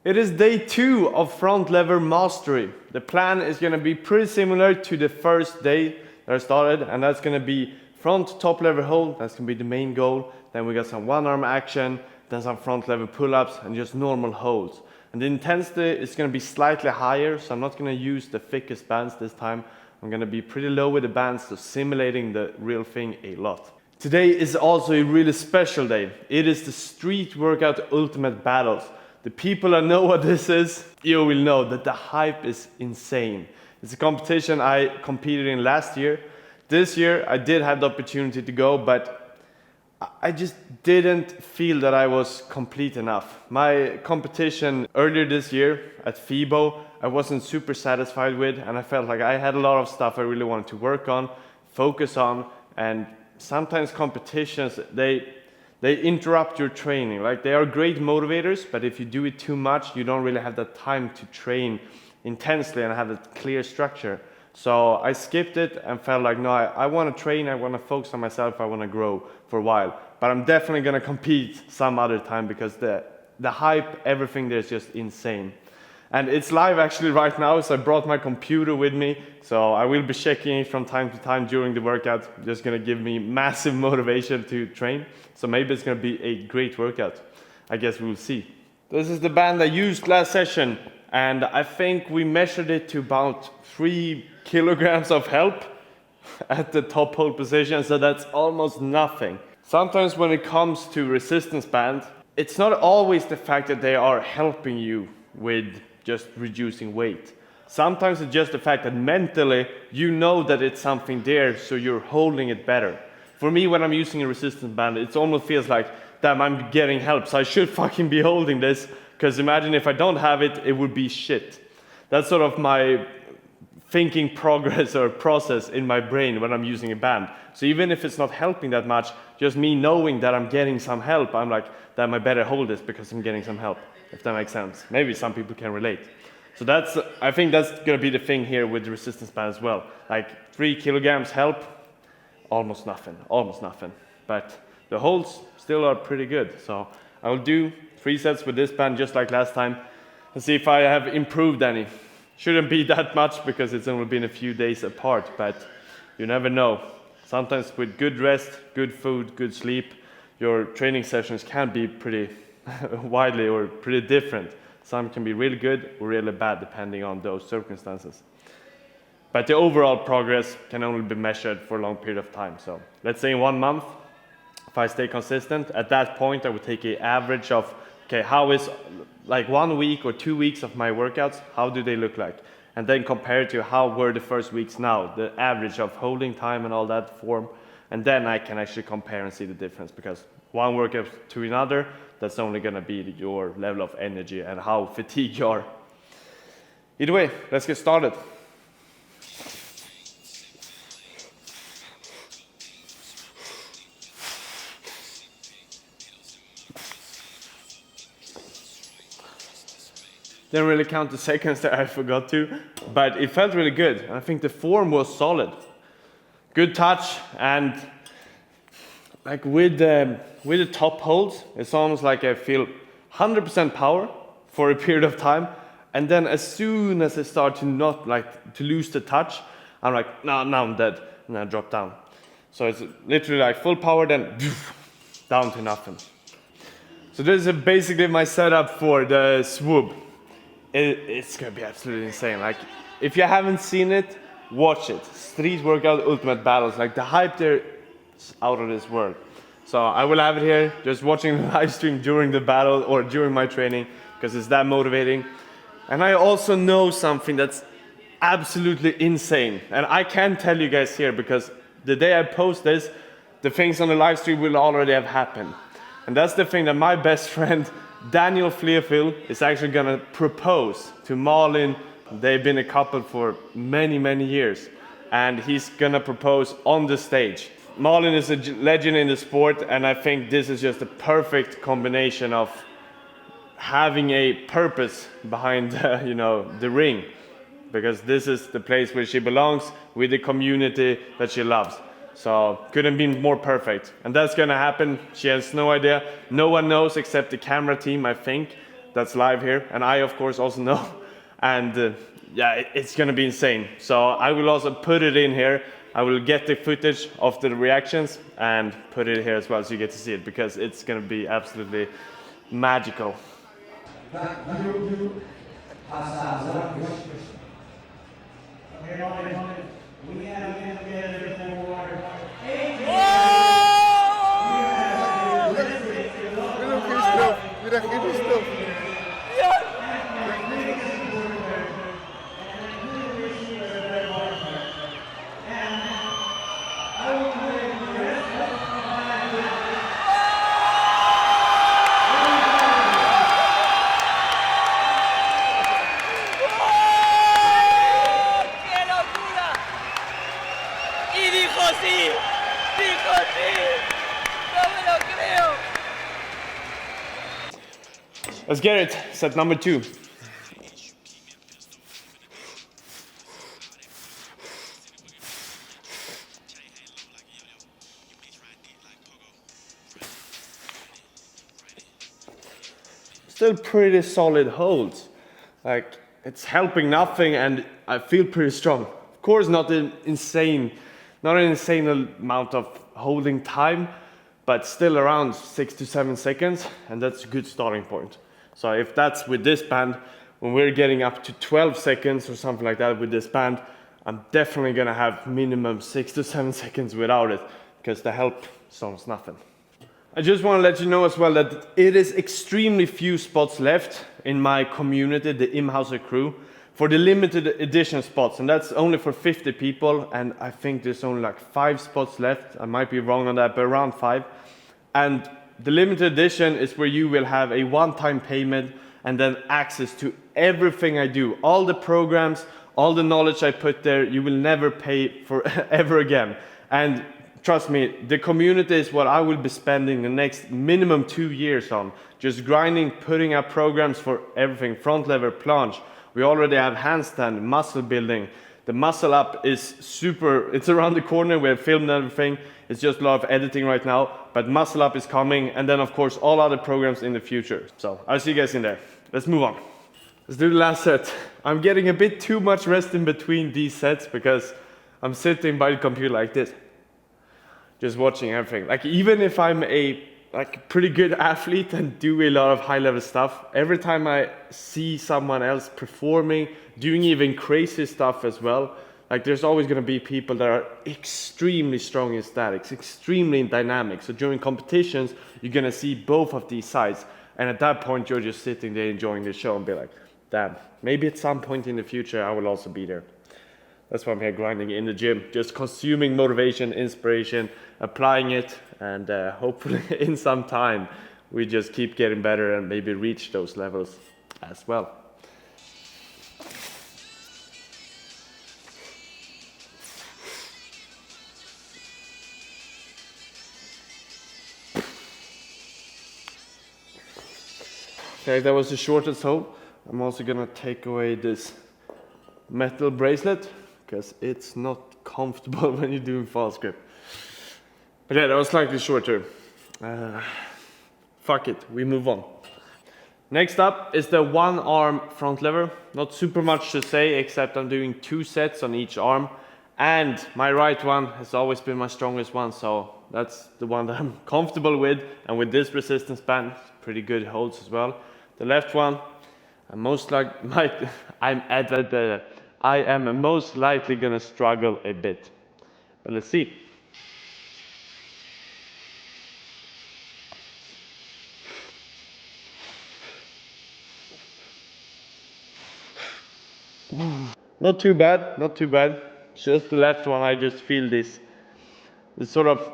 It is day 2 of front lever mastery. The plan is going to be pretty similar to the first day that I started, and that's going to be front top lever hold. That's going to be the main goal. Then we got some one arm action, then some front lever pull-ups and just normal holds. And the intensity is going to be slightly higher, so I'm not going to use the thickest bands this time. I'm going to be pretty low with the bands, so simulating the real thing a lot. Today is also a really special day. It is the street workout ultimate battles. The people that know what this is, you will know that the hype is insane. It's a competition I competed in last year. This year I did have the opportunity to go, but I just didn't feel that I was complete enough. My competition earlier this year at FIBO, I wasn't super satisfied with, and I felt like I had a lot of stuff I really wanted to work on, focus on, and sometimes competitions, they interrupt your training. Like, they are great motivators, but if you do it too much, you don't really have the time to train intensely and have a clear structure. So I skipped it and felt like, no, I want to train, I want to focus on myself, I want to grow for a while. But I'm definitely going to compete some other time because the hype, everything there is just insane. And it's live actually right now, so I brought my computer with me. So I will be checking it from time to time during the workout. Just going to give me massive motivation to train. So maybe it's going to be a great workout. I guess we'll see. This is the band I used last session. And I think we measured it to about 3 kilograms of help at the top hold position. So that's almost nothing. Sometimes when it comes to resistance band, it's not always the fact that they are helping you with just reducing weight. Sometimes it's just the fact that mentally you know that it's something there, so you're holding it better. For me, when I'm using a resistance band, it almost feels like, damn, I'm getting help, so I should fucking be holding this, because imagine if I don't have it, it would be shit. That's sort of my thinking progress or process in my brain when I'm using a band. So even if it's not helping that much, just me knowing that I'm getting some help, I'm like, damn, I better hold this because I'm getting some help, if that makes sense. Maybe some people can relate. So I think that's gonna be the thing here with the resistance band as well. Like 3 kilograms help, almost nothing. But the holds still are pretty good. So I will do 3 sets with this band just like last time and see if I have improved any. Shouldn't be that much because it's only been a few days apart, but you never know. Sometimes with good rest, good food, good sleep, your training sessions can be pretty widely or pretty different. Some can be really good or really bad depending on those circumstances. But the overall progress can only be measured for a long period of time. So let's say in 1 month, if I stay consistent, at that point I would take an average of, okay, how is like 1 week or 2 weeks of my workouts, how do they look like? And then compare it to how were the first weeks now, the average of holding time and all that form. And then I can actually compare and see the difference, because one workout to another, that's only going to be your level of energy and how fatigued you are. Either way, let's get started. Didn't really count the seconds that I forgot to, but it felt really good. I think the form was solid. Good touch, and like with the top holds, it's almost like I feel 100% power for a period of time, and then as soon as I start to not like to lose the touch, I'm like, no, now I'm dead, and I drop down. So it's literally like full power, then down to nothing. So this is basically my setup for the swoop. It's gonna be absolutely insane. Like, if you haven't seen it, watch it. Street workout ultimate battles. Like, the hype there is out of this world. So I will have it here, just watching the live stream during the battle or during my training, because it's that motivating. And I also know something that's absolutely insane. And I can tell you guys here, because the day I post this, the things on the live stream will already have happened. And that's the thing, that my best friend Daniel Flearfield is actually gonna propose to Malin. They've been a couple for many, many years, and he's gonna propose on the stage. Malin is a legend in the sport, and I think this is just a perfect combination of having a purpose behind the ring, because this is the place where she belongs with the community that she loves. So couldn't be more perfect, and that's gonna happen. She has no idea. No one knows except the camera team, I think, that's live here, and I of course also know. And yeah, it's gonna be insane. So I will also put it in here. I will get the footage of the reactions and put it here as well so you get to see it, because it's gonna be absolutely magical. Let's get it, set number 2. Still pretty solid holds. Like, it's helping nothing and I feel pretty strong. Of course not an insane amount of holding time, but still around 6 to 7 seconds, and that's a good starting point. So if that's with this band, when we're getting up to 12 seconds or something like that with this band, I'm definitely gonna have minimum 6 to 7 seconds without it, because the help sounds nothing. I just want to let you know as well that it is extremely few spots left in my community, the Imhauser Crew, for the limited edition spots, and that's only for 50 people, and I think there's only like 5 spots left. I might be wrong on that, but around 5. And the limited edition is where you will have a one-time payment and then access to everything I do. All the programs, all the knowledge I put there, you will never pay for ever again. And trust me, the community is what I will be spending the next minimum 2 years on. Just grinding, putting up programs for everything, front lever, planche. We already have handstand, muscle building. The muscle up is super, it's around the corner, we have filmed everything. It's just a lot of editing right now, but muscle up is coming, and then of course all other programs in the future. So I'll see you guys in there. Let's move on. Let's do the last set. I'm getting a bit too much rest in between these sets because I'm sitting by the computer like this, just watching everything. Like, even if I'm a pretty good athlete and do a lot of high level stuff, every time I see someone else performing, doing even crazy stuff as well, like, there's always going to be people that are extremely strong in statics, extremely in dynamics. So during competitions, you're going to see both of these sides. And at that point, you're just sitting there enjoying the show and be like, damn, maybe at some point in the future, I will also be there. That's why I'm here grinding in the gym, just consuming motivation, inspiration, applying it, and hopefully in some time, we just keep getting better and maybe reach those levels as well. Okay, that was the shortest hold. I'm also gonna take away this metal bracelet because it's not comfortable when you're doing fast grip. But yeah, that was slightly shorter. Fuck it, we move on. Next up is the one arm front lever. Not super much to say, except I'm doing 2 sets on each arm. And my right one has always been my strongest one, so that's the one that I'm comfortable with. And with this resistance band, pretty good holds as well. The left one, I am most likely gonna struggle a bit. But let's see. Not too bad, not too bad. Just the left one, I just feel this sort of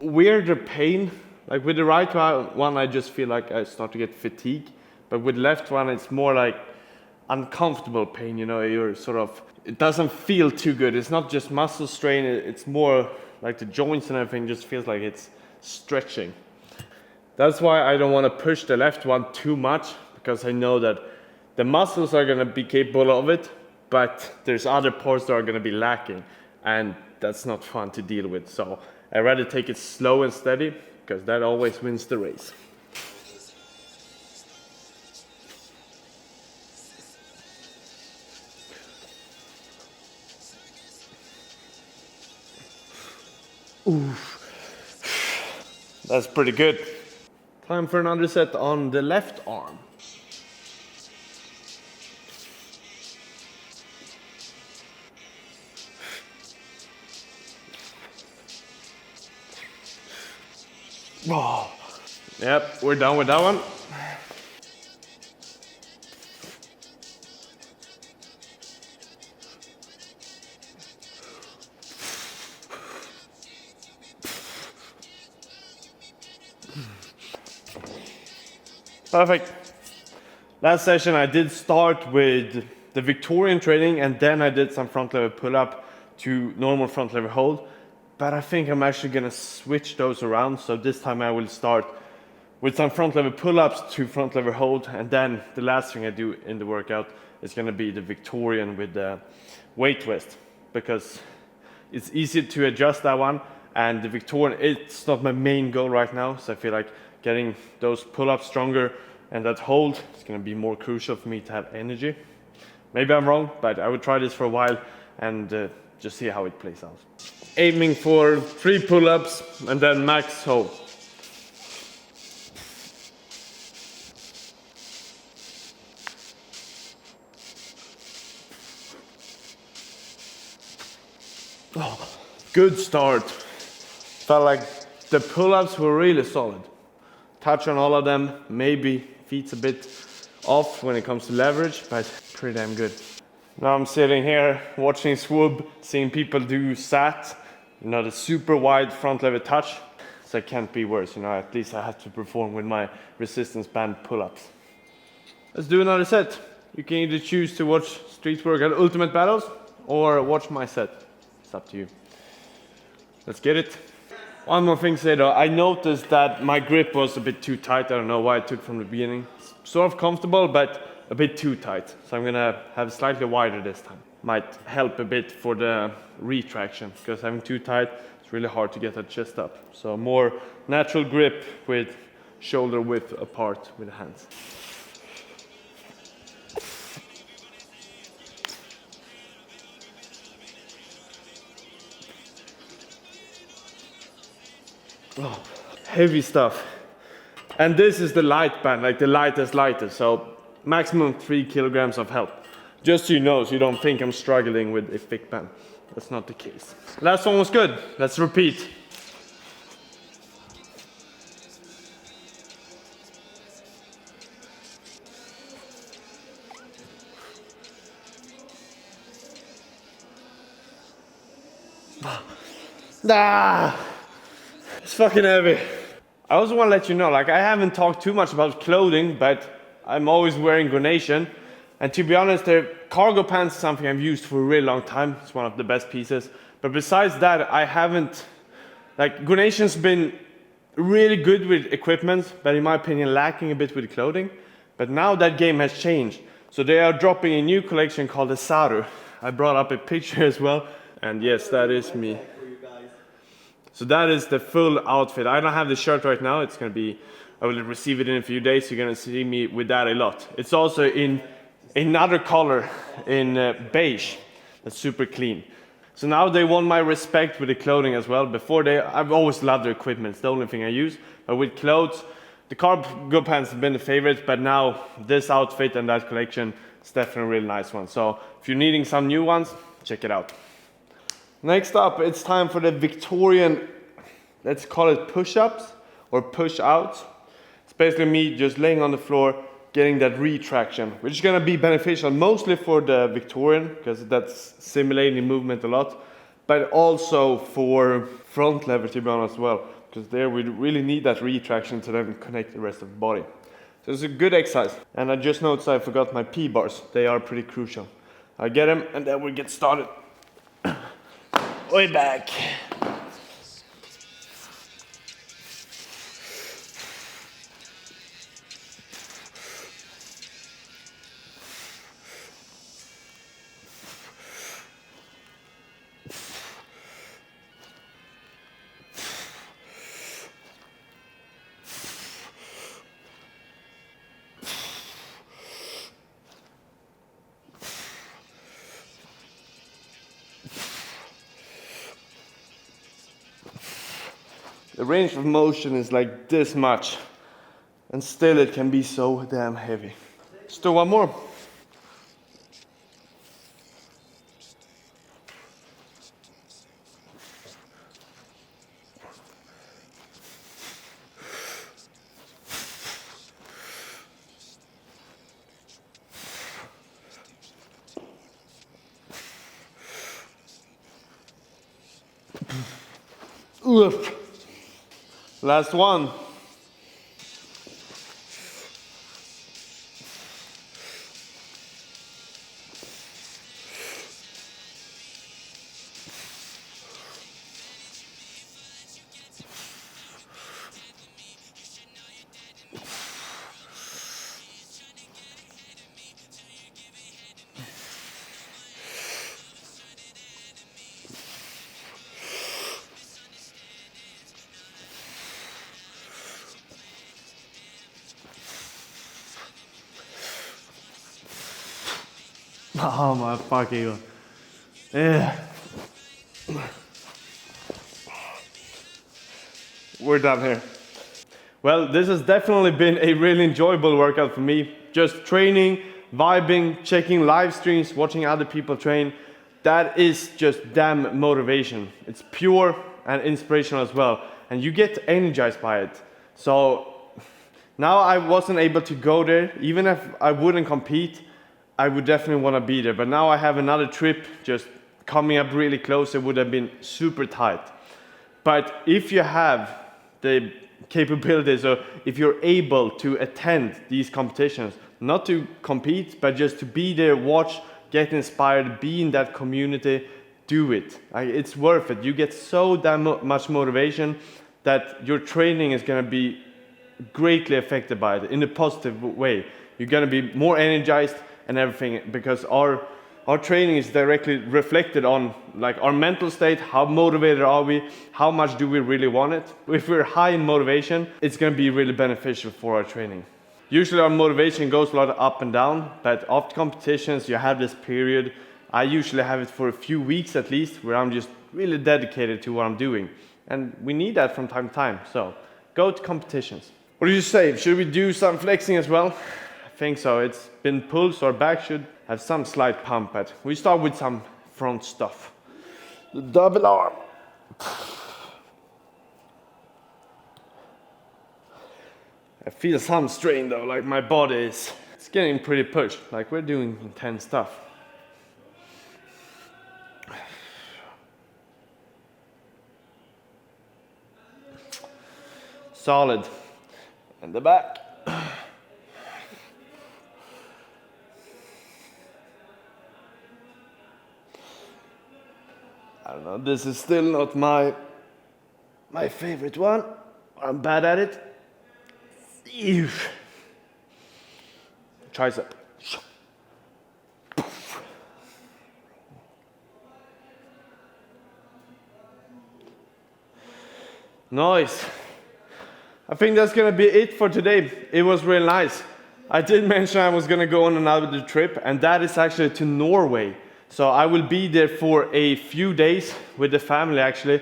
weirder pain. Like with the right one, I just feel like I start to get fatigue. But with the left one, it's more like uncomfortable pain, you know, you're sort of, it doesn't feel too good. It's not just muscle strain, it's more like the joints and everything just feels like it's stretching. That's why I don't want to push the left one too much, because I know that the muscles are going to be capable of it, but there's other parts that are going to be lacking, and that's not fun to deal with. So I'd rather take it slow and steady, because that always wins the race. That's pretty good. Time for another set on the left arm. Oh. Yep, we're done with that one. Perfect. Last session I did start with the Victorian training and then I did some front lever pull up to normal front lever hold. But I think I'm actually gonna switch those around. So this time I will start with some front lever pull ups to front lever hold. And then the last thing I do in the workout is gonna be the Victorian with the weight twist. Because it's easy to adjust that one. And the Victorian, it's not my main goal right now. So I feel like getting those pull-ups stronger and that hold is going to be more crucial for me to have energy. Maybe I'm wrong, but I would try this for a while and just see how it plays out. Aiming for 3 pull-ups and then max hold. Oh, good start. Felt like the pull-ups were really solid. Touch on all of them, maybe feet's a bit off when it comes to leverage, but pretty damn good. Now I'm sitting here watching Swoop, seeing people do SAT, the super wide front lever touch. So it can't be worse, at least I have to perform with my resistance band pull-ups. Let's do another set. You can either choose to watch Street Workout Ultimate Battles or watch my set. It's up to you. Let's get it. One more thing to say though, I noticed that my grip was a bit too tight. I don't know why I took from the beginning. Sort of comfortable, but a bit too tight. So I'm gonna have slightly wider this time. Might help a bit for the retraction, because having too tight, it's really hard to get that chest up. So more natural grip with shoulder width apart with the hands. Oh, heavy stuff. And this is the light band, like the lightest. So maximum 3 kilograms of help. Just so you know, so you don't think I'm struggling with a thick band. That's not the case. Last one was good. Let's repeat. Ah! It's fucking heavy. I also want to let you know, I haven't talked too much about clothing, but I'm always wearing Gunation. And to be honest, the cargo pants is something I've used for a really long time. It's one of the best pieces. But besides that, I haven't, Gunation's been really good with equipment, but in my opinion, lacking a bit with clothing. But now that game has changed. So they are dropping a new collection called the Saru. I brought up a picture as well. And yes, that is me. So that is the full outfit. I don't have the shirt right now. It's gonna be, I will receive it in a few days. You're gonna see me with that a lot. It's also in another color, in beige. That's super clean. So now they want my respect with the clothing as well. Before I've always loved their equipment. It's the only thing I use. But with clothes, the cargo pants have been the favorite. But now this outfit and that collection is definitely a really nice one. So if you're needing some new ones, check it out. Next up, it's time for the Victorian, let's call it push-ups or push-outs. It's basically me just laying on the floor, getting that retraction, which is gonna be beneficial mostly for the Victorian, because that's simulating movement a lot, but also for front lever, to be honest, as well, because there we really need that retraction to then connect the rest of the body. So it's a good exercise. And I just noticed I forgot my P-bars. They are pretty crucial. I'll get them and then we'll get started. Way back. The range of motion is like this much, and still it can be so damn heavy. Let's do one more. Oof. Last one. Oh my fucking god. Yeah. We're done here. Well, this has definitely been a really enjoyable workout for me. Just training, vibing, checking live streams, watching other people train. That is just damn motivation. It's pure and inspirational as well. And you get energized by it. So now I wasn't able to go there. Even if I wouldn't compete, I would definitely want to be there. But now I have another trip just coming up really close. It would have been super tight. But if you have the capabilities, or if you're able to attend these competitions, not to compete, but just to be there, watch, get inspired, be in that community, do it. It's worth it. You get so damn much motivation that your training is going to be greatly affected by it in a positive way. You're going to be more energized and everything, because our training is directly reflected on like our mental state. How motivated are we? How much do we really want it? If we're high in motivation, it's going to be really beneficial for our training. Usually our motivation goes a lot up and down, but after competitions you have this period. I usually have it for a few weeks at least, where I'm just really dedicated to what I'm doing, and we need that from time to time. So go to competitions. What do you say? Should we do some flexing as well? I think so. It's been pulled, so our back should have some slight pump, but we start with some front stuff. The double arm. I feel some strain though, like my body is, it's getting pretty pushed, like we're doing intense stuff. Solid. And the back. I don't know, this is still not my favorite one. I'm bad at it. Ew. Tricep. Nice. I think that's gonna be it for today. It was really nice. I did mention I was gonna go on another trip, and that is actually to Norway. So I will be there for a few days with the family actually,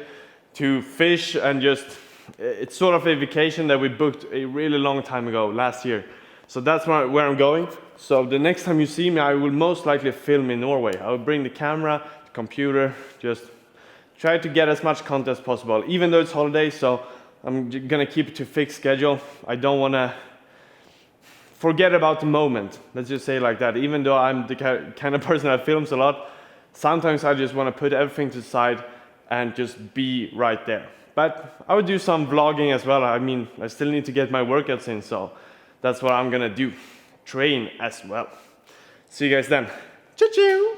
to fish and just, it's sort of a vacation that we booked a really long time ago, last year. So that's where I'm going. So the next time you see me, I will most likely film in Norway. I will bring the camera, the computer, just try to get as much content as possible, even though it's holidays. So I'm gonna keep it to fixed schedule. I don't wanna forget about the moment. Let's just say it like that. Even though I'm the kind of person that films a lot, sometimes I just wanna put everything to the side and just be right there. But I would do some vlogging as well. I mean, I still need to get my workouts in, so that's what I'm gonna do. Train as well. See you guys then. Choo-choo!